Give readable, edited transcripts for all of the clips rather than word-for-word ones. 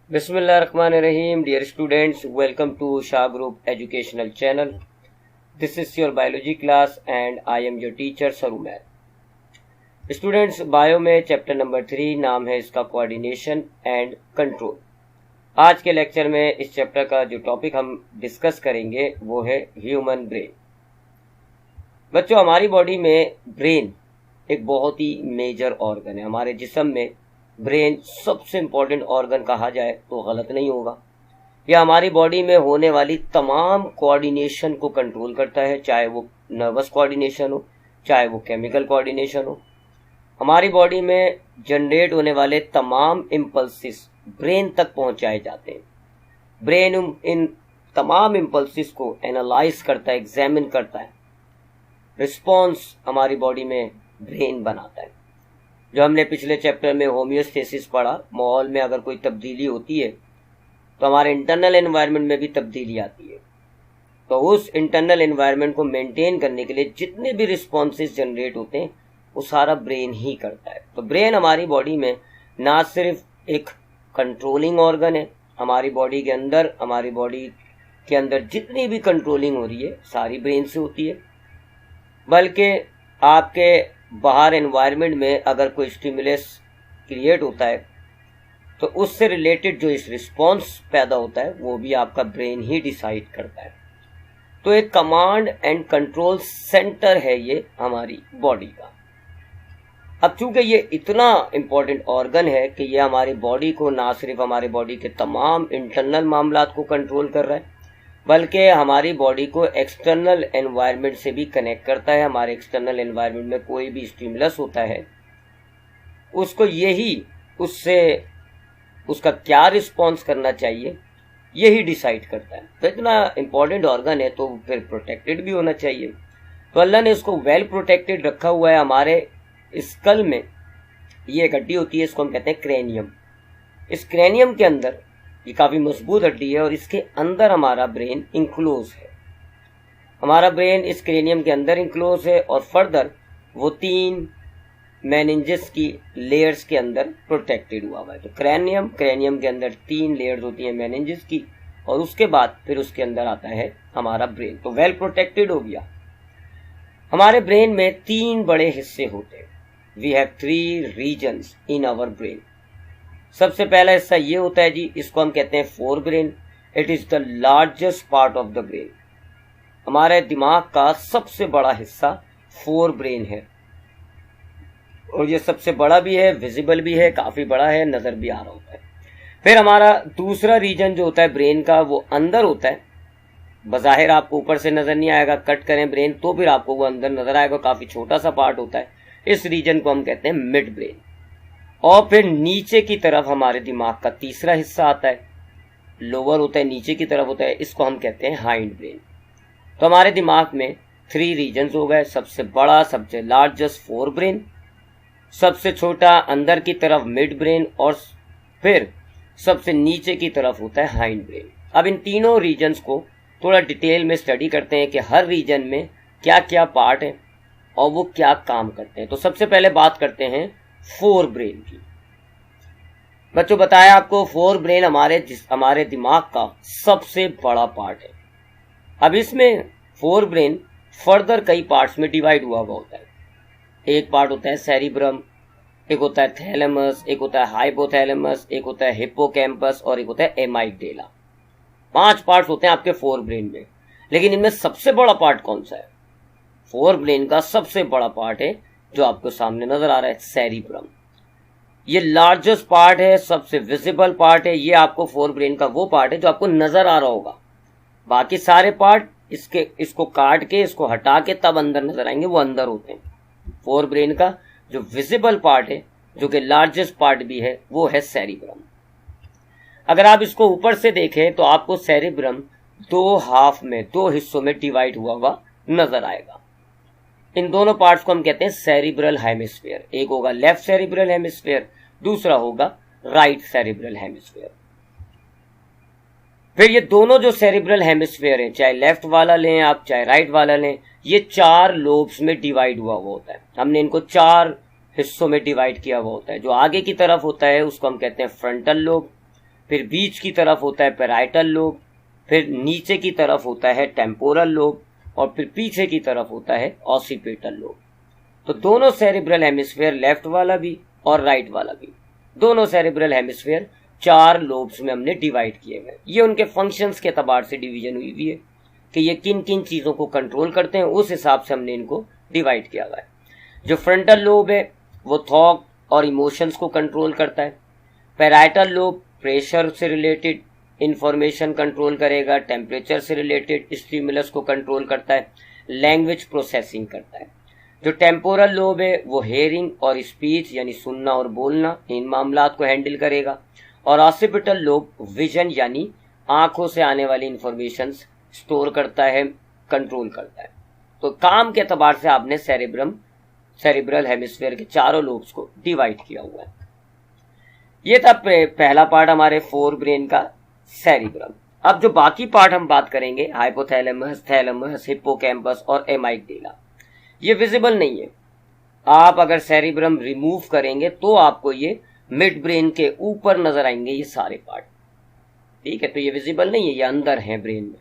Bismillahirrahmanirrahim. Dear students, welcome to Shah Group Educational Channel. This is your biology class and I am your teacher Sarumer. Students, bio में chapter number 3 नाम है इसका coordination and control. आज के lecture में इस chapter का जो टॉपिक हम डिस्कस करेंगे वो है ह्यूमन ब्रेन। बच्चों, हमारी बॉडी में ब्रेन एक बहुत ही मेजर ऑर्गन है। हमारे जिस्म में ब्रेन सबसे इम्पोर्टेंट ऑर्गन कहा जाए तो गलत नहीं होगा। यह हमारी बॉडी में होने वाली तमाम कोऑर्डिनेशन को कंट्रोल करता है, चाहे वो नर्वस कोऑर्डिनेशन हो, चाहे वो केमिकल कोऑर्डिनेशन हो। हमारी बॉडी में जनरेट होने वाले तमाम इम्पल्सिस ब्रेन तक पहुंचाए जाते हैं। ब्रेन इन तमाम इम्पल्सिस को एनालाइज करता है, एग्जामिन करता है, रिस्पॉन्स हमारी बॉडी में ब्रेन बनाता है। जो हमने पिछले चैप्टर में होम्योस्टेसिस पढ़ा, माहौल में अगर कोई तब्दीली होती है तो हमारे इंटरनल एनवायरनमेंट में भी तब्दीली आती है। तो उस इंटरनल एनवायरनमेंट को मेंटेन करने के लिए जितने भी रिस्पॉन्सेस जनरेट होते हैं वो सारा ब्रेन ही करता है। तो ब्रेन हमारी बॉडी में ना सिर्फ एक कंट्रोलिंग ऑर्गन है, हमारी बॉडी के अंदर जितनी भी कंट्रोलिंग हो रही है सारी ब्रेन से होती है, बल्कि आपके बाहर एनवायरनमेंट में अगर कोई स्टिमुलस क्रिएट होता है तो उससे रिलेटेड जो इस रिस्पॉन्स पैदा होता है वो भी आपका ब्रेन ही डिसाइड करता है। तो एक कमांड एंड कंट्रोल सेंटर है ये हमारी बॉडी का। अब चूंकि ये इतना इम्पोर्टेंट ऑर्गन है कि ये हमारी बॉडी को ना सिर्फ हमारे बॉडी के तमाम इंटरनल मामलात को कंट्रोल कर रहा है, बल्कि हमारी बॉडी को एक्सटर्नल एनवायरनमेंट से भी कनेक्ट करता है। हमारे एक्सटर्नल एनवायरनमेंट में कोई भी स्टिमुलस होता है उसको उसका क्या रिस्पॉन्स करना चाहिए यही डिसाइड करता है। तो इतना इम्पोर्टेंट ऑर्गन है तो फिर प्रोटेक्टेड भी होना चाहिए। तो अल्लाह ने इसको वेल प्रोटेक्टेड रखा हुआ है। हमारे स्कल में ये एक हड्डी होती है, इसको हम कहते हैं क्रेनियम। इस क्रेनियम के अंदर ये काफी मजबूत हड्डी है और इसके अंदर हमारा ब्रेन इंक्लोज है। हमारा ब्रेन इस क्रेनियम के अंदर इंक्लोज है और फर्दर वो 3 मेनिंजेस की लेयर्स के अंदर प्रोटेक्टेड हुआ है। तो क्रेनियम के अंदर 3 लेयर्स होती हैं मेनिंजेस की, और उसके बाद फिर उसके अंदर आता है हमारा ब्रेन। तो वेल प्रोटेक्टेड हो गया। हमारे ब्रेन में 3 बड़े हिस्से होते हैं। We have 3 regions in our brain. सबसे पहला हिस्सा ये होता है जी, इसको हम कहते हैं fore brain. It is the largest part of the brain. हमारे दिमाग का सबसे बड़ा हिस्सा फोर ब्रेन है और ये सबसे बड़ा भी है, विजिबल भी है, काफी बड़ा है, नजर भी आ रहा होता है। फिर हमारा दूसरा रीजन जो होता है ब्रेन का वो अंदर होता है। बज़ाहिर आपको ऊपर से नजर नहीं आएगा, कट करें ब्रेन तो फिर आपको वो अंदर नजर आएगा, काफी छोटा सा पार्ट होता है। इस रीजन को हम कहते हैं मिड ब्रेन। और फिर नीचे की तरफ हमारे दिमाग का तीसरा हिस्सा आता है, लोअर होता है, नीचे की तरफ होता है, इसको हम कहते हैं हाइंड ब्रेन। तो हमारे दिमाग में 3 रीजन्स हो गए। सबसे बड़ा, सबसे लार्जेस्ट फोर ब्रेन, सबसे छोटा अंदर की तरफ मिड ब्रेन, और फिर सबसे नीचे की तरफ होता है हाइंड ब्रेन। अब इन तीनों रीजन्स को थोड़ा डिटेल में स्टडी करते हैं कि हर रीजन में क्या क्या पार्ट है और वो क्या काम करते हैं। तो सबसे पहले बात करते हैं फोर ब्रेन की। बच्चों, बताया आपको फोर ब्रेन हमारे दिमाग का सबसे बड़ा पार्ट है। अब इसमें फोर ब्रेन फर्दर कई पार्ट्स में डिवाइड हुआ होता है। एक पार्ट होता है सेरिब्रम, एक होता है थैलेमस, एक होता है हाइपोथैलेमस, एक होता है हिप्पोकैम्पस और एक होता है एमाइगडेला। 5 पार्ट्स होते हैं आपके फोर ब्रेन में। लेकिन इनमें सबसे बड़ा पार्ट कौन सा है? फोर ब्रेन का सबसे बड़ा पार्ट है जो आपको सामने नजर आ रहा है, सेरिब्रम। ये लार्जेस्ट पार्ट है, सबसे विजिबल पार्ट है। ये आपको फोर ब्रेन का वो पार्ट है जो आपको नजर आ रहा होगा। बाकी सारे पार्ट इसको काट के, इसको हटा के तब अंदर नजर आएंगे, वो अंदर होते हैं। फोर ब्रेन का जो विजिबल पार्ट है, जो कि लार्जेस्ट पार्ट भी है, वो है सेरिब्रम। अगर आप इसको ऊपर से देखें तो आपको सेरिब्रम 2 हिस्सों में डिवाइड हुआ नजर आएगा। इन दोनों पार्ट्स को हम कहते हैं सेरिब्रल हेमिस्फीयर। एक होगा लेफ्ट सेरिब्रल हेमिस्फीयर, दूसरा होगा राइट सेरिब्रल हेमिस्फीयर। फिर ये दोनों जो सेरिब्रल हेमिस्फीयर है, चाहे लेफ्ट वाला लें आप, चाहे राइट वाला लें, ये 4 लोब्स में डिवाइड हुआ होता है। हमने इनको 4 हिस्सों में डिवाइड किया हुआ होता है। जो आगे की तरफ होता है उसको हम कहते हैं फ्रंटल लोब, फिर बीच की तरफ होता है पैराइटल लोब, फिर नीचे की तरफ होता है टेम्पोरल लोब, और फिर पीछे की तरफ होता है ऑसिपिटल लोब। तो दोनों सेरिब्रल हेमिस्फीयर, लेफ्ट वाला भी और राइट वाला भी, दोनों सेरिब्रल हेमिस्फीयर 4 लोब्स में हमने डिवाइड किए हैं। ये उनके फंक्शंस के एतबार से डिवीजन हुई हुई है कि ये किन किन चीज़ों को कंट्रोल करते हैं, उस हिसाब से हमने इनको डिवाइड किया हुआ है। जो फ्रंटल लोब है वो थॉट और इमोशंस को कंट्रोल करता है। पैराइटल लोब प्रेशर से रिलेटेड इंफॉर्मेशन कंट्रोल करेगा, टेम्परेचर से रिलेटेड स्टिमुलस को कंट्रोल करता है, लैंग्वेज प्रोसेसिंग करता है। जो टेम्पोरल लोब है वो हेयरिंग और स्पीच यानी सुनना और बोलना, इन मामलात को हैंडल करेगा। और ऑसिपिटल लोब विजन यानी आंखों से आने वाली इंफॉर्मेशन स्टोर करता है, कंट्रोल करता है। तो काम के एतबार से आपने सेरिब्रल हेमिस्फीयर के चारों लोब्स को डिवाइड किया हुआ है। ये था पहला पार्ट हमारे फोर ब्रेन का, सेरिब्रम। अब जो बाकी पार्ट हम बात करेंगे, हाइपोथैलेमस, थैलेमस, हिप्पोकैम्पस और एमाइगडाला, ये विजिबल नहीं है। आप अगर सेरिब्रम रिमूव करेंगे तो आपको ये मिड ब्रेन के ऊपर नजर आएंगे ये सारे पार्ट, ठीक है। तो ये विजिबल नहीं है, ये अंदर है ब्रेन में।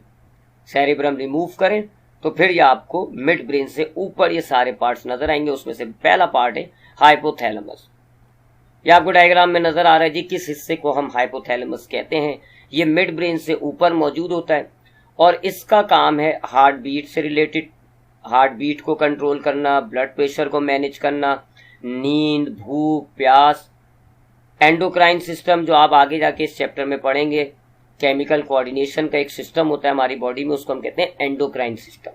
सेरिब्रम रिमूव करें तो फिर ये आपको मिड ब्रेन से ऊपर ये सारे पार्ट्स नजर आएंगे। उसमें से पहला पार्ट है हाइपोथैलेमस। ये आपको डायग्राम में नजर आ रहा है जी, किस हिस्से को हम हाइपोथैलेमस कहते हैं। ये मिड ब्रेन से ऊपर मौजूद होता है और इसका काम है हार्ट बीट से रिलेटेड, हार्ट बीट को कंट्रोल करना, ब्लड प्रेशर को मैनेज करना, नींद, भूख, प्यास, एंडोक्राइन सिस्टम जो आप आगे जाके इस चैप्टर में पढ़ेंगे, केमिकल कोऑर्डिनेशन का एक सिस्टम होता है हमारी बॉडी में, उसको हम कहते हैं एंडोक्राइन सिस्टम।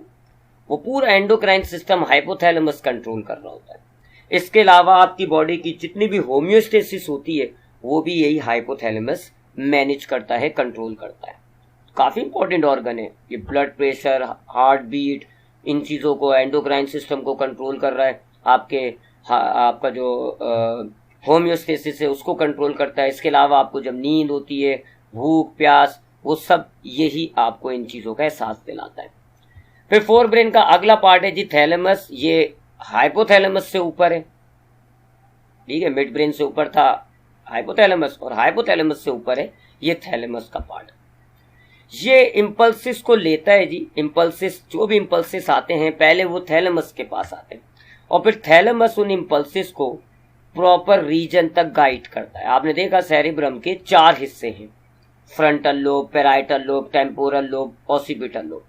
वो पूरा एंडोक्राइन सिस्टम हाइपोथैलेमस कंट्रोल कर रहा होता है। इसके अलावा आपकी बॉडी की जितनी भी होम्योस्टेसिस होती है वो भी यही हाइपोथैलेमस मैनेज करता है, कंट्रोल करता है। काफी इंपॉर्टेंट ऑर्गन है ये। ब्लड प्रेशर, हार्ट बीट, इन चीजों को, एंडोक्राइन सिस्टम को कंट्रोल कर रहा है। आपका जो होम्योस्टेसिस है उसको कंट्रोल करता है। इसके अलावा आपको जब नींद होती है, भूख, प्यास, वो सब यही आपको इन चीजों का एहसास दिलाता है। फिर फोर ब्रेन का अगला पार्ट है जी थैलेमस। ये हाइपोथैलेमस से ऊपर है, ठीक है। मिड ब्रेन से ऊपर था हाइपोथैलेमस और हाइपोथैलेमस से ऊपर है ये थैलेमस का पार्ट। ये इंपल्सिस को लेता है जी। इंपल्सिस, जो भी इंपल्सिस आते हैं पहले वो थैलेमस के पास आते हैं और फिर थैलेमस उन इंपल्सिस को प्रॉपर रीजन तक गाइड करता है। आपने देखा सेरिब्रम के 4 हिस्से हैं, frontal lobe, parietal lobe, temporal lobe, occipital lobe,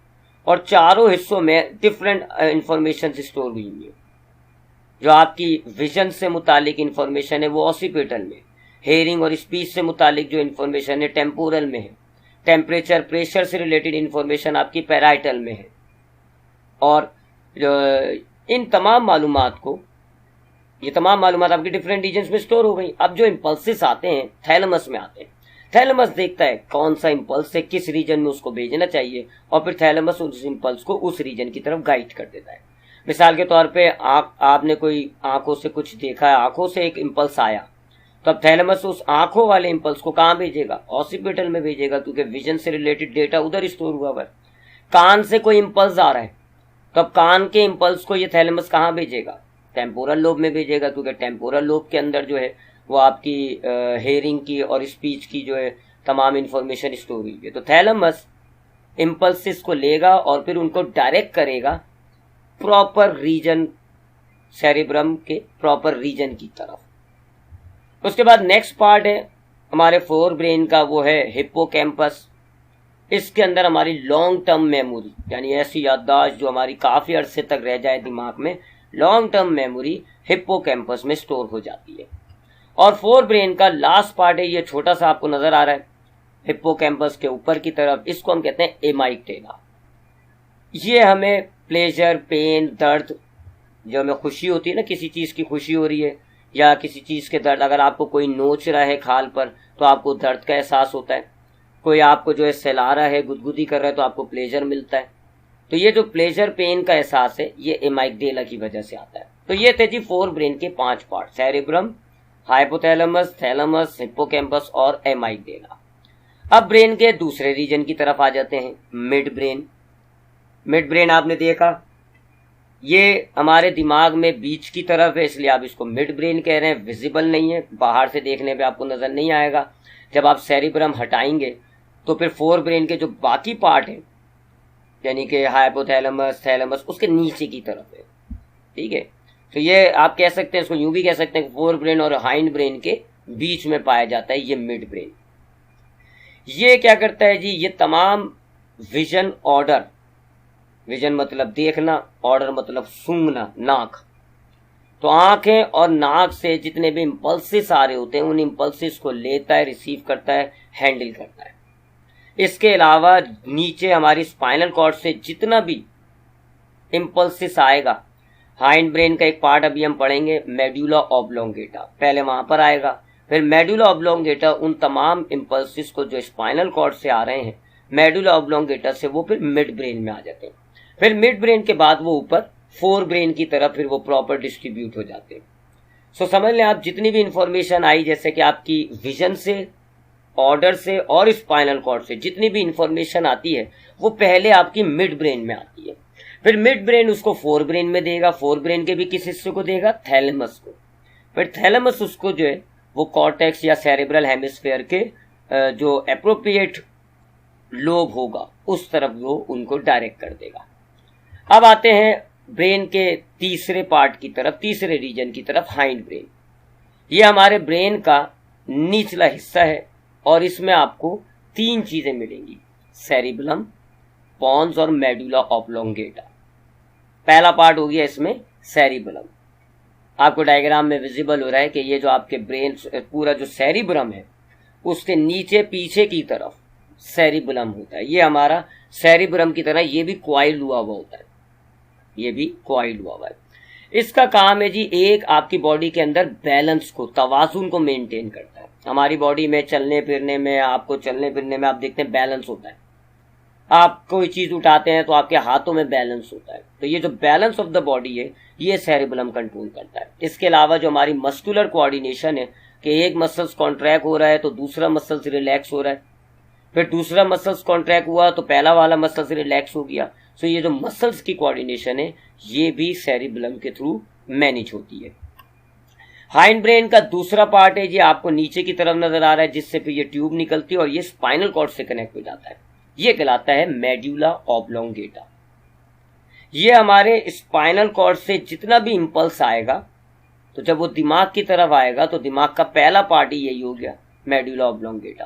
और चारों हिस्सों में डिफरेंट इंफॉर्मेशन स्टोर हुई है। जो आपकी विजन से मुतालिक इंफॉर्मेशन है वो ऑसिपिटल में, हेयरिंग और स्पीच से मुतालिक जो इंफॉर्मेशन है टेम्पोरल में है, टेम्परेचर, प्रेशर से रिलेटेड इंफॉर्मेशन आपकी पैराइटल में है। और इन तमाम मालूमात को, ये तमाम मालूमात आपकी डिफरेंट रीजन्स में स्टोर हो गई। अब जो इंपल्सिस आते हैं थैलेमस में आते हैं। थैलेमस देखता है कौन सा इंपल्स है, किस रीजन में उसको भेजना चाहिए, और फिर थैलेमस उस इंपल्स को उस रीजन की तरफ गाइड कर देता है। मिसाल के तौर पे आपने कोई आंखों से कुछ देखा है, आंखों से एक इंपल्स आया, तो अब थैलेमस उस आंखों वाले इंपल्स को कहाँ भेजेगा? ऑसिपिटल में भेजेगा, क्योंकि विजन से रिलेटेड डेटा उधर स्टोर हुआ है। कान से कोई इंपल्स आ रहा है तो अब कान के इंपल्स को ये थैलेमस कहाँ भेजेगा? टेम्पोरल लोब में भेजेगा, क्योंकि टेम्पोरल लोब के अंदर जो है वो आपकी हेयरिंग की और स्पीच की जो है तमाम इंफॉर्मेशन स्टोर हुई है। तो थैलेमस इंपल्सिस को लेगा और फिर उनको डायरेक्ट करेगा प्रॉपर रीजन, सेरिब्रम के प्रॉपर रीजन की तरफ। उसके बाद नेक्स्ट पार्ट है हमारे फोर ब्रेन का, वो है हिप्पोकैम्पस। इसके अंदर हमारी लॉन्ग टर्म मेमोरी, यानी ऐसी याददाश्त जो हमारी काफी अरसे तक रह जाए दिमाग में, लॉन्ग टर्म मेमोरी हिप्पोकैम्पस में स्टोर हो जाती है। और फोर ब्रेन का लास्ट पार्ट है, ये छोटा सा आपको नजर आ रहा है हिप्पोकैम्पस के ऊपर की तरफ, इसको हम कहते हैं एमाइगडाला। ये हमें प्लेजर, पेन, दर्द, जो हमें खुशी होती है ना, किसी चीज की खुशी हो रही है या किसी चीज के दर्द, अगर आपको कोई नोच रहा है खाल पर तो आपको दर्द का एहसास होता है। कोई आपको जो है सहला रहा है, गुदगुदी कर रहा है तो आपको प्लेजर मिलता है। तो ये जो प्लेजर, पेन का एहसास है ये एमाइगडाला की वजह से आता है। तो ये थे जी फोर ब्रेन के 5 part, cerebrum, hypothalamus, thalamus, hippocampus और एमाइगडाला। अब ब्रेन के दूसरे रीजन की तरफ आ जाते हैं, मिड ब्रेन। मिड ब्रेन आपने देखा ये हमारे दिमाग में बीच की तरफ है, इसलिए आप इसको मिड ब्रेन कह रहे हैं। विजिबल नहीं है, बाहर से देखने पे आपको नजर नहीं आएगा, जब आप सेरिब्रम हटाएंगे तो फिर फोर ब्रेन के जो बाकी पार्ट है यानी कि हाइपोथैलेमस, थैलेमस, उसके नीचे की तरफ है। ठीक है, तो ये आप कह सकते हैं, इसको यूं भी कह सकते हैं, फोर ब्रेन और हाइंड ब्रेन के बीच में पाया जाता है ये मिड ब्रेन। ये क्या करता है जी, ये तमाम विजन ऑर्डर, विजन मतलब देखना, ऑर्डर मतलब सूंघना, नाक, तो आंखें और नाक से जितने भी इंपल्सिस आ रहे होते हैं उन इंपल्सिस को लेता है, रिसीव करता है, हैंडल करता है। इसके अलावा नीचे हमारी स्पाइनल कॉर्ड से जितना भी इंपल्सिस आएगा, हाइंड ब्रेन का एक पार्ट अभी हम पढ़ेंगे, मेडुला ऑब्लोंगेटा, पहले वहां पर आएगा, फिर मेडुला ऑब्लोंगेटा उन तमाम इंपल्सिस को जो स्पाइनल कॉर्ड से आ रहे हैं, मेडुला ऑब्लोंगेटा से वो फिर मिड ब्रेन में आ जाते हैं। फिर मिड ब्रेन के बाद वो ऊपर फोर ब्रेन की तरफ फिर वो प्रॉपर डिस्ट्रीब्यूट हो जाते हैं। सो समझ लें आप, जितनी भी इंफॉर्मेशन आई, जैसे कि आपकी विजन से, ऑर्डर से और स्पाइनल कॉर्ड से जितनी भी इंफॉर्मेशन आती है वो पहले आपकी मिड ब्रेन में आती है, फिर मिड ब्रेन उसको फोर ब्रेन में देगा, फोर ब्रेन के भी किस हिस्से को देगा, थैलेमस को, फिर थैलेमस उसको जो है वो कॉर्टेक्स या सेरेब्रल हेमिस्फेयर के जो अप्रोप्रिएट लोब होगा उस तरफ वो उनको डायरेक्ट कर देगा। अब आते हैं ब्रेन के तीसरे पार्ट की तरफ, तीसरे रीजन की तरफ, हाइंड ब्रेन। ये हमारे ब्रेन का निचला हिस्सा है और इसमें आपको तीन चीजें मिलेंगी, सेरिबलम, पॉन्स और मेडुला ऑब्लोंगेटा। पहला पार्ट हो गया इसमें सेरिबलम, आपको डायग्राम में विजिबल हो रहा है कि ये जो आपके ब्रेन पूरा जो सेरिब्रम है उसके नीचे पीछे की तरफ सेरिबलम होता है। ये हमारा सेरिब्रम की तरह ये भी क्वाइल हुआ हुआ होता है, ये भी क्वाइल हुआ हुआ है। इसका काम है जी, एक आपकी बॉडी के अंदर बैलेंस को, तवाजुन को मेंटेन करता है। हमारी बॉडी में चलने फिरने में, आपको चलने फिरने में आप देखते हैं बैलेंस होता है, आप कोई चीज उठाते हैं तो आपके हाथों में बैलेंस होता है, तो ये जो बैलेंस ऑफ द बॉडी है ये सेरिबलम कंट्रोल करता है। इसके अलावा जो हमारी मस्कुलर कोऑर्डिनेशन है कि एक मसल्स कॉन्ट्रैक्ट हो रहा है तो दूसरा मसल्स रिलैक्स हो रहा है, फिर दूसरा मसल्स कॉन्ट्रैक्ट हुआ तो पहला वाला मसल्स रिलैक्स हो गया। सो ये जो मसल्स की कोऑर्डिनेशन है ये भी सेरिबलम के थ्रू मैनेज होती है। हाइंड ब्रेन का दूसरा पार्ट है जी, आपको नीचे की तरफ नजर आ रहा है, जिससे फिर ये ट्यूब निकलती है और ये स्पाइनल कॉर्ड से कनेक्ट हो जाता है, ये कहलाता है मेडुला ऑब्लोंगेटा। ये हमारे स्पाइनल कॉर्ड से जितना भी इंपल्स आएगा तो जब वो दिमाग की तरफ आएगा तो दिमाग का पहला पार्ट ही यही हो गया, मेडुला ऑब्लोंगेटा।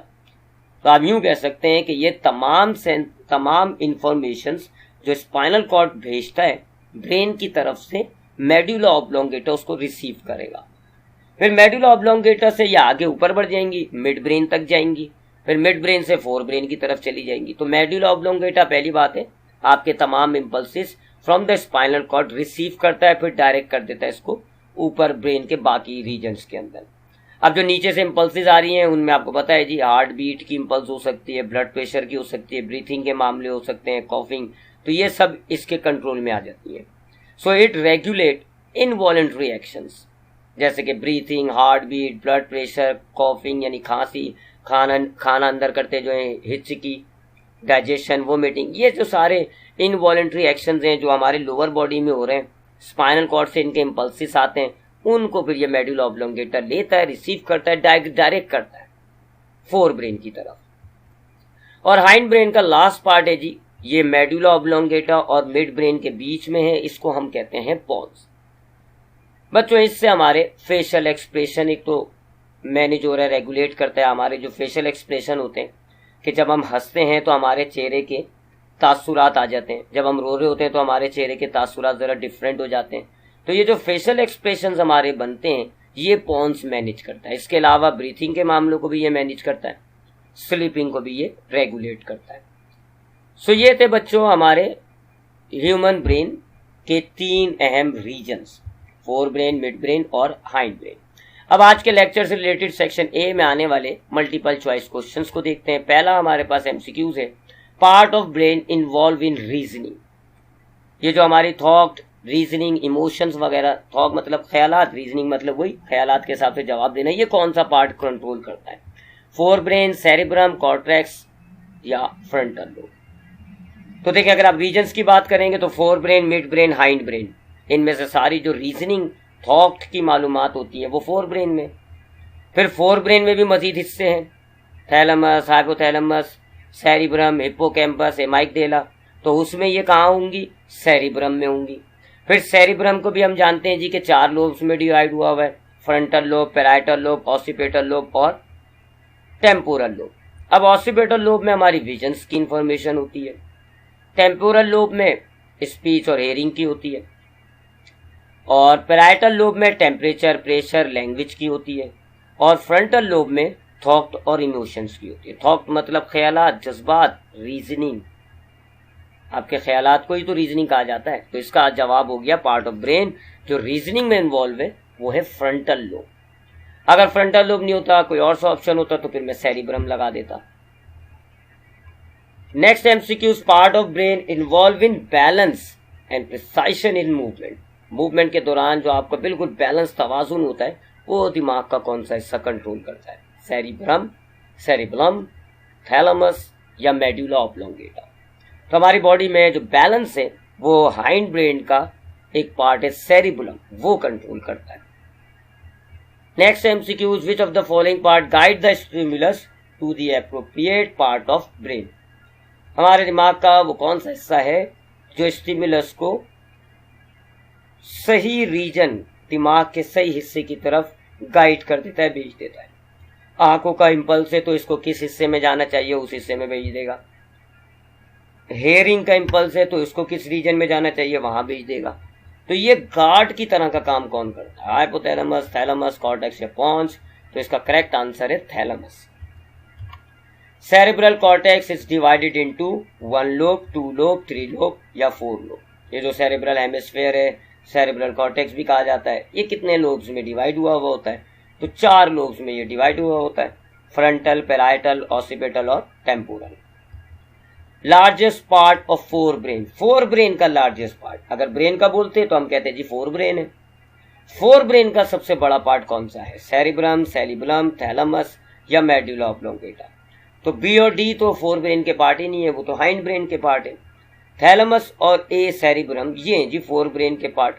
तो आप यूं कह सकते हैं कि ये तमाम इंफॉर्मेशंस जो स्पाइनल कॉर्ड भेजता है ब्रेन की तरफ से, मेडुला ऑब्लोंगेटा उसको रिसीव करेगा। फिर मेडुला ऑब्लोंगेटा से ये आगे ऊपर बढ़ जाएंगी, मिड ब्रेन तक जाएंगी, फिर मिड ब्रेन से फोर ब्रेन की तरफ चली जाएंगी। तो मेडुला ऑब्लोंगेटा पहली बात है आपके तमाम impulses from the spinal cord receive करता है, फिर डायरेक्ट कर देता है इसको ऊपर ब्रेन के बाकी रीजन्स के अंदर। अब जो नीचे से इंपल्सिस आ रही हैं उनमें आपको पता है जी, हार्ट बीट की इंपल्स हो सकती है, ब्लड प्रेशर की हो सकती है, ब्रीथिंग के मामले हो सकते हैं, कॉफिंग, तो ये सब इसके कंट्रोल में आ जाती है। So it regulate involuntary actions जैसे कि breathing, heart beat, blood pressure, coughing यानी खांसी, खाना अंदर करते जो है हिचकी, डाइजेशन, वोमिटिंग, ये जो सारे इनवॉलंटरी एक्शंस हैं जो हमारे लोअर बॉडी में हो रहे हैं, स्पाइनल कॉर्ड से इनके इंपल्सिस आते हैं, उनको फिर ये मेडुला ऑब्लोंगेटा लेता है, रिसीव करता है, डायरेक्ट करता है फोर ब्रेन की तरफ। और हाइंड ब्रेन का लास्ट पार्ट है जी, ये मेडुला ऑब्लोंगेटा और मिड ब्रेन के बीच में है, इसको हम कहते हैं पॉन्स। बच्चों इससे हमारे फेशियल एक्सप्रेशन एक तो मैनेज हो रहा है, रेगुलेट करता है। हमारे जो फेशियल एक्सप्रेशन होते हैं कि जब हम हंसते हैं तो हमारे चेहरे के तासुरात आ जाते हैं, जब हम रो रहे होते हैं तो हमारे चेहरे के तासुरात जरा डिफरेंट हो जाते हैं। तो ये जो फेशियल एक्सप्रेशंस हमारे बनते हैं ये पॉन्स मैनेज करता है। इसके अलावा ब्रीथिंग के मामलों को भी ये मैनेज करता है, स्लीपिंग को भी ये रेगुलेट करता है। सो ये थे बच्चों हमारे ह्यूमन ब्रेन के तीन अहम regions, fore brain, mid brain और हाइंड ब्रेन। अब आज के लेक्चर से रिलेटेड सेक्शन ए में आने वाले मल्टीपल चॉइस क्वेश्चंस को देखते हैं। पहला हमारे पास एमसीक्यूज है, part of brain involve in reasoning. ये जो हमारी थॉट, रीजनिंग, इमोशंस वगैरह, थॉट मतलब ख्यालात, रीजनिंग मतलब वही ख्यालात के हिसाब से जवाब देना, ये कौन सा पार्ट कंट्रोल करता है? फोर ब्रेन, सेरिब्रम, कॉर्टेक्स या फ्रंटल लोब। तो देखिए अगर आप रीजन्स की बात करेंगे तो four brain, mid brain, hind brain, इनमें से सारी जो रीजनिंग, थॉट की मालूमात होती है वो फोर ब्रेन में। फिर फोर ब्रेन में भी मजीद हिस्से हैं, थैलेमस, हाइपोथैलेमस, सेरिब्रम, हिप्पोकैम्पस, एमाइगडाला, तो उसमें ये कहाँ होंगी? सेरिब्रम में होंगी। फिर सेरिब्रम को भी हम जानते हैं जी कि 4 लोब्स में डिवाइड हुआ है, frontal lobe, parietal lobe, occipital lobe और टेम्पोरल लोब। अब ऑसिपिटल लोब में हमारी विजन्स की इंफॉर्मेशन होती है, टेम्पोरल लोब में स्पीच और हेयरिंग की होती है, और पैराइटल लोब में टेम्परेचर, प्रेशर, लैंग्वेज की होती है, और फ्रंटल लोब में थॉट और इमोशंस की होती है। थॉट मतलब ख्यालात, जज्बात, रीजनिंग, आपके ख्यालात को ही तो रीजनिंग कहा जाता है। तो इसका जवाब हो गया पार्ट ऑफ ब्रेन जो रीजनिंग में इन्वॉल्व है वो है फ्रंटल लोब। अगर फ्रंटल लोब नहीं होता, कोई और सा ऑप्शन होता, तो फिर मैं सेरिब्रम लगा देता। Next MCQs, part of brain involve in balance and precision in movement. Movement के दौरान जो आपका बिल्कुल बैलेंस, तवाजुन होता है, वो दिमाग का कौन सा हिस्सा कंट्रोल करता है? सेरिब्रम, सेरिबलम, थैलेमस या मेडुला ऑब्लोंगेटा। तो हमारी बॉडी में जो बैलेंस है वो हाइंड ब्रेन का एक पार्ट है सेरिबुलम, वो कंट्रोल करता है। Next MCQs, which of the following part guide the stimulus to the appropriate part of brain. हमारे दिमाग का वो कौन सा हिस्सा है जो स्टिमुलस को सही रीजन, दिमाग के सही हिस्से की तरफ गाइड कर देता है, भेज देता है। आंखों का इंपल्स है तो इसको किस हिस्से में जाना चाहिए, उस हिस्से में भेज देगा। हेयरिंग का इंपल्स है तो इसको किस रीजन में जाना चाहिए, वहां भेज देगा। तो ये गार्ड की तरह का काम कौन करता है? हाइपोथैलेमस, थैलेमस, कॉर्टेक्स या पोन्स। तो इसका करेक्ट आंसर है thalamus. Cerebral cortex is divided into 1 lobe, 2 lobe, 3 lobe या 4 लोब। ये जो सेरेब्रल हेमिस्फीयर है, सेरेब्रल कॉर्टेक्स भी कहा जाता है, ये कितने लोब्स में डिवाइड हुआ होता है? तो 4 लोब्स में ये डिवाइड हुआ होता है, फ्रंटल, पैराइटल, ऑसिपिटल और temporal. Largest part of fore brain, fore brain का लार्जेस्ट पार्ट, अगर ब्रेन का बोलते हैं तो हम कहते हैं जी फोर ब्रेन है। फोर ब्रेन का सबसे बड़ा पार्ट कौन सा है? सेरिब्रम, सेरिबलम, थैलेमस या मेडुला ऑब्लोंगेटा। तो बी और डी तो फोर ब्रेन के पार्ट ही नहीं है, वो तो हाइंड ब्रेन के पार्ट है। थैलेमस और ए सेरिब्रम ये हैं जी फोर ब्रेन के पार्ट,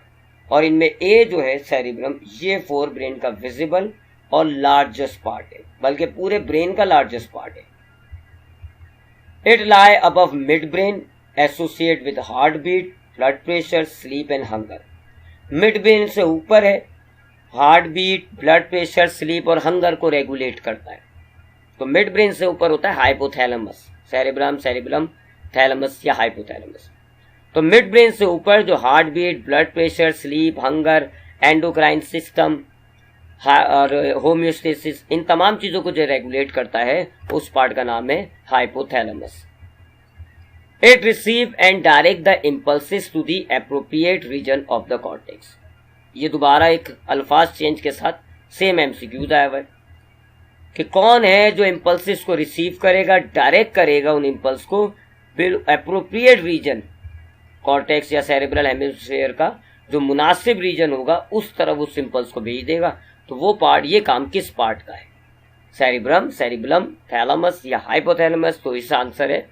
और इनमें ए जो है सेरिब्रम, ये फोर ब्रेन का विजिबल और लार्जेस्ट पार्ट है, बल्कि पूरे ब्रेन का लार्जेस्ट पार्ट है। It lie above mid brain, associate with heart beat, blood pressure, sleep and hunger. Mid brain से ऊपर है, heart beat, blood pressure, sleep और हंगर को रेगुलेट करता है। तो मिड ब्रेन से ऊपर होता है हाइपोथैलेमस, सेरिब्रम, सेरिबलम, थैलेमस या हाइपोथैलेमस। तो मिड ब्रेन से ऊपर जो heart beat, blood pressure, sleep, hunger, endocrine system और होम्योस्टेसिस, इन तमाम चीजों को जो रेगुलेट करता है उस पार्ट का नाम है hypothalamus. It receive and direct the impulses to the appropriate region of the cortex. ये दोबारा एक अल्फाज चेंज के साथ सेम एमसीक्यू आया हुआ है कि कौन है जो इम्पल्सिस को रिसीव करेगा, डायरेक्ट करेगा उन इम्पल्स को एप्रोप्रिएट रीजन, कॉर्टेक्स या सेरेब्रल हेमिस्फीयर का जो मुनासिब रीजन होगा उस तरफ उस इम्पल्स को भेज देगा। तो वो पार्ट, ये काम किस पार्ट का है? सेरिब्रम, सेरिबलम, थैलेमस या हाइपोथैलेमस। तो इसका आंसर है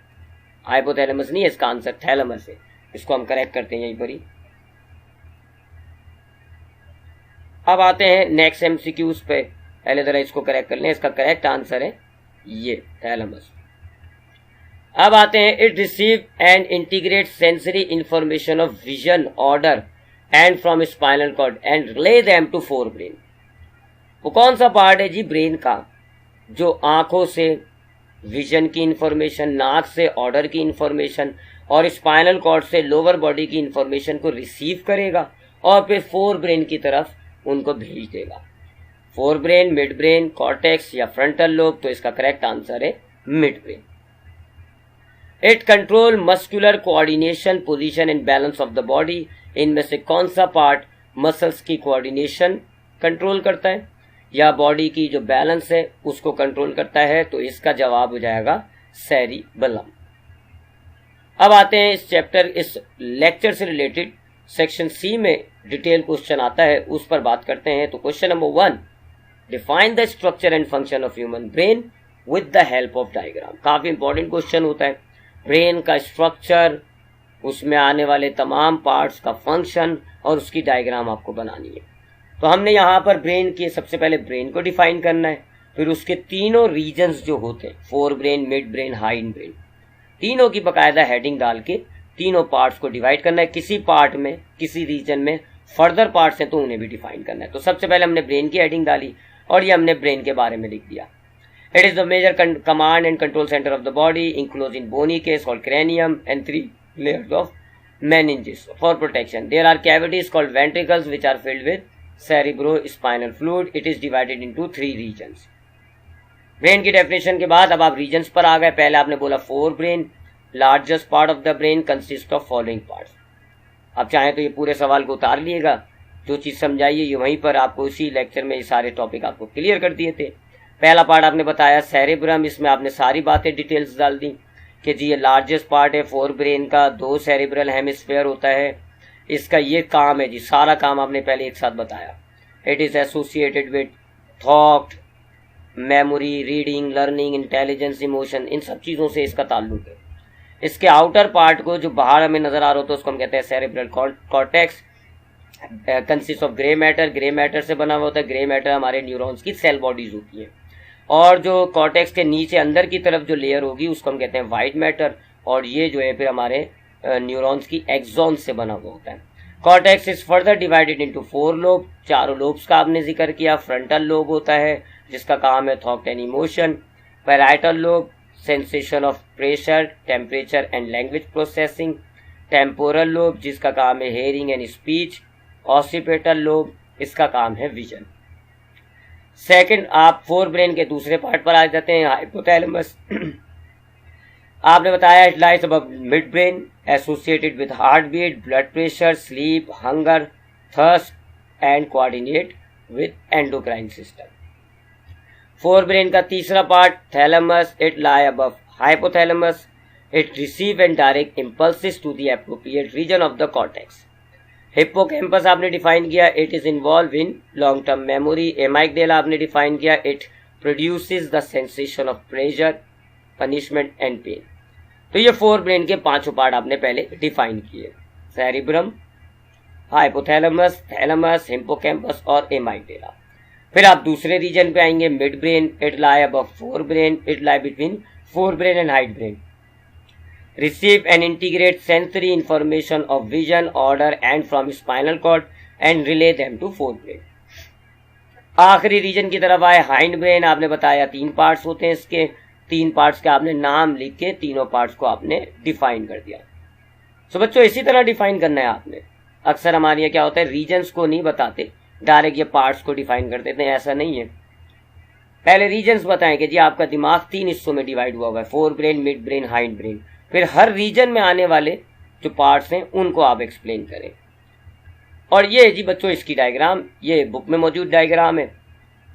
हाइपोथैलेमस नहीं है, इसका आंसर थैलेमस है। इसको हम करेक्ट करते हैं यहीं पर ही। अब आते हैं नेक्स्ट एमसीक्यूज पे, पहले जरा इसको करेक्ट कर लें। इसका करेक्ट आंसर है ये थैलेमस। अब आते हैं, it receive and integrate sensory information of vision, odour and from spinal cord and relay them to fore brain. वो कौन सा पार्ट है जी ब्रेन का जो आंखों से विजन की इंफॉर्मेशन, नाक से ऑर्डर की इंफॉर्मेशन और स्पाइनल कॉर्ड से लोअर बॉडी की इंफॉर्मेशन को रिसीव करेगा और फिर फोर ब्रेन की तरफ उनको भेज देगा? Four brain, mid brain, cortex या फ्रंटल लोब। तो इसका करेक्ट आंसर है mid brain. It control muscular coordination, position and balance of the body. इनमें से कौन सा पार्ट मसल्स की कोऑर्डिनेशन कंट्रोल करता है या बॉडी की जो बैलेंस है उसको कंट्रोल करता है? तो इसका जवाब हो जाएगा सेरिबलम। अब आते हैं इस चैप्टर, इस लेक्चर से रिलेटेड सेक्शन सी में डिटेल क्वेश्चन आता है, उस पर बात करते हैं। तो question number 1, define the structure and function of human brain with the help of diagram. काफी इंपॉर्टेंट क्वेश्चन होता है। ब्रेन का स्ट्रक्चर, उसमें आने वाले तमाम पार्ट्स का फंक्शन और उसकी डायग्राम आपको बनानी है। तो हमने यहाँ पर ब्रेन की, सबसे पहले ब्रेन को डिफाइन करना है, फिर उसके तीनों रीजन्स जो होते हैं, four brain, mid brain, hind brain, तीनों की बकायदा हेडिंग डाल के तीनों पार्ट्स को डिवाइड करना है। किसी पार्ट में, किसी रीजन में फर्दर पार्ट्स हैं तो उन्हें भी डिफाइन करना है। तो सबसे पहले हमने ब्रेन की हेडिंग डाली और ये हमने ब्रेन के बारे में लिख दिया। It is the major command and control centre of the body, enclose in bony case called cranium and 3 layers of meninges for protection. There are cavities called ventricles which are filled with cerebrospinal fluid. It is divided into 3 regions. Brain की definition के बाद अब आप regions पर आ गए। पहले आपने बोला fore brain, largest part of the brain consist of following parts. आप चाहें तो ये पूरे सवाल को उतार लिएगा, जो चीज़ समझाइए ये वहीं पर आपको इसी लेक्चर में ये सारे टॉपिक आपको क्लियर कर दिए थे। पहला पार्ट आपने बताया सेरेब्रम, इसमें आपने सारी बातें डिटेल्स डाल दी कि जी ये लार्जेस्ट पार्ट है फोर ब्रेन का, 2 सेरेब्रल हेमिस्फीयर होता है, इसका ये काम है जी, सारा काम आपने पहले एक साथ बताया। It is associated with thought, memory, reading, learning, intelligence, emotion, इन सब चीज़ों से इसका ताल्लुक है। इसके आउटर पार्ट को जो बाहर हमें नजर आ रहा होता है उसको हम कहते हैं cerebral cortex, consist of grey matter, grey matter से बना हुआ होता है। ग्रे मैटर हमारे न्यूरॉन्स की सेल बॉडीज होती है। और जो कॉर्टेक्स के नीचे अंदर की तरफ जो लेयर होगी उसको हम कहते हैं वाइट मैटर, और ये जो है फिर हमारे न्यूरॉन्स की एक्सॉन से बना हुआ होता है। Cortex is further divided into 4 lobe, 4 lobes का आपने जिक्र किया। फ्रंटल लोब होता है जिसका काम है thought and emotion, parietal lobe sensation of pressure, temperature and language processing, temporal lobe जिसका काम है hearing and speech, occipital lobe इसका काम है विजन। सेकंड, आप फोर ब्रेन के दूसरे पार्ट पर आ जाते हैं, हाइपोथैलेमस। आपने बताया it lies above mid brain, associated with heart beat, blood pressure, sleep, hunger, thirst and coordinate with endocrine system. Fore brain का तीसरा part thalamus, it lie above hypothalamus, it receive and direct impulses to the appropriate region of the cortex. Hippocampus आपने define किया, it is involve in long term memory. Amygdala आपने define किया, it produces the sensation of pressure, punishment and pain. तो ये fore brain के 5 part आपने पहले define किए, सेरिब्रम, हाइपोथैलेमस, थैलेमस, हिप्पोकैम्पस और एमाइगडाला। फिर आप दूसरे रीजन पे आएंगे, mid brain, it lie above fore brain, it lie between fore brain and hide brain, receive and integrate sensory information of vision, order and from spinal cord and relay them to forebrain। आखिरी reason की तरफ आए, hind brain. आपने बताया 3 parts होते हैं इसके, 3 parts के आपने नाम लिख के तीनों पार्ट्स को आपने डिफाइन कर दिया। सो बच्चों इसी तरह डिफाइन करना है आपने। अक्सर हमारे यहाँ क्या होता है, रीजन्स को नहीं बताते, डायरेक्ट ये पार्ट्स को डिफाइन कर देते हैं, ऐसा नहीं है। पहले रीजन्स बताएं कि जी आपका दिमाग 3 हिस्सों में डिवाइड हुआ है, four brain, mid brain, hind brain. फिर हर रीजन में आने वाले जो पार्ट्स हैं उनको आप एक्सप्लेन करें। और ये जी बच्चों इसकी डायग्राम, ये बुक में मौजूद डायग्राम है।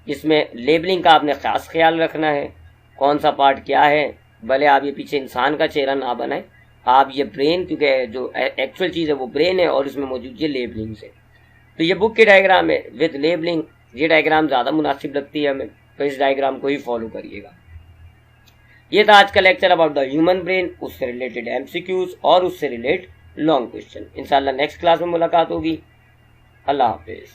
इसमें लेबलिंग का आपने खास ख्याल रखना है, कौन सा पार्ट क्या है। भले आप ये पीछे इंसान का चेहरा ना बनाए, आप ये ब्रेन, क्योंकि जो एक्चुअल चीज़ है वो ब्रेन है और इसमें मौजूद ये लेबलिंग से। तो ये बुक की डायग्राम है विद लेबलिंग, ये डायग्राम ज़्यादा मुनासिब लगती है हमें, तो इस डायग्राम को ही फॉलो करिएगा। ये था आज का lecture about the human brain, उससे रिलेटेड एमसीक्यूज और उससे रिलेटेड लॉन्ग क्वेश्चन। इंशाल्लाह नेक्स्ट क्लास में मुलाकात होगी। अल्लाह हाफिज।